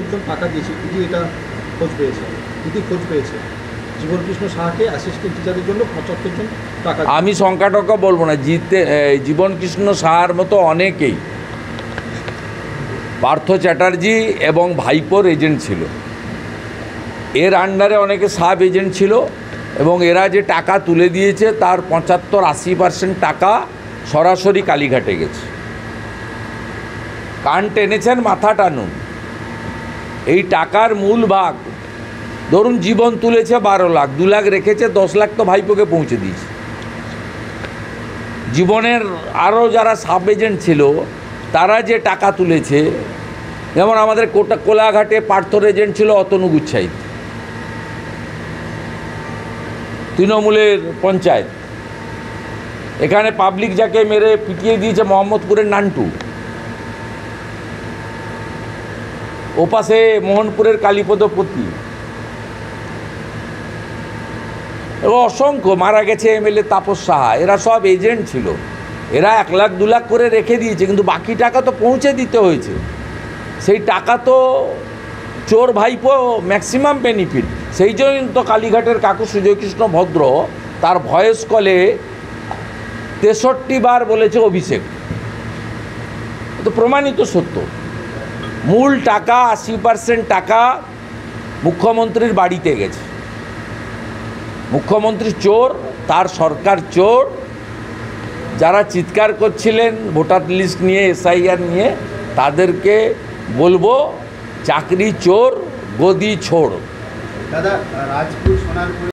একজন টাকা দিয়েছে, ইডি এটা খোঁজ পেয়েছে, খোঁজ পেয়েছে জীবনকৃষ্ণ সাহাকে অ্যাসিস্ট্যান্ট টিচারের জন্য 75 জন টাকা। আমি সংখ্যা টকা বলবো না, জীবনকৃষ্ণ সাহার মতো অনেকেই পার্থ চ্যাটার্জি এবং ভাইপোর এজেন্ট ছিল, এর আন্ডারে অনেকে সাব এজেন্ট ছিল, এবং এরা যে টাকা তুলে দিয়েছে তার 75-80% টাকা সরাসরি কালীঘাটে গেছে। কান টেনেছেন, মাথা টানুন। এই টাকার মূল ভাগ ধরুন জীবন তুলেছে 12 লাখ, 2 লাখ রেখেছে, 10 লাখ তো ভাইপোকে পৌঁছে দিয়েছে। জীবনের আরও যারা সাব এজেন্ট ছিল তারা যে টাকা তুলেছে, যেমন আমাদের কোলাঘাটে পার্থর এজেন্ট ছিল অতনু গুচ্ছাইত, তৃণমূলের পঞ্চায়েত। এখানে পাবলিক যাকে মেরে পিটিয়ে দিয়েছে মোহাম্মদপুরের নান্টু, ওপাশে মোহনপুরের কালীপদপতি, এবং অসংখ্য মারা গেছে এমএলএ তাপস সাহা। এরা সব এজেন্ট ছিল, এরা 1 লাখ 2 লাখ করে রেখে দিয়েছে, কিন্তু বাকি টাকা তো পৌঁছে দিতে হয়েছে। সেই টাকা তো চোর ভাইপো ম্যাক্সিমাম বেনিফিট। সেই জন্য তো কালীঘাটের কাকু সুজয়কৃষ্ণ ভদ্র তার ভয়েস কলে 63 বার বলেছে অভিষেক। তো প্রমাণিত সত্য। মূল টাকা 80% টাকা মুখ্যমন্ত্রীর বাড়িতে গেছে। মুখ্যমন্ত্রী চোর, তার সরকার চোর। যারা চিৎকার করছিলেন ভোটার লিস্ট নিয়ে, এসআইআর নিয়ে, তাদেরকে বলবো চাকরি চোর, গদি ছোড়। দাদা, রাজপুর সোনারপুর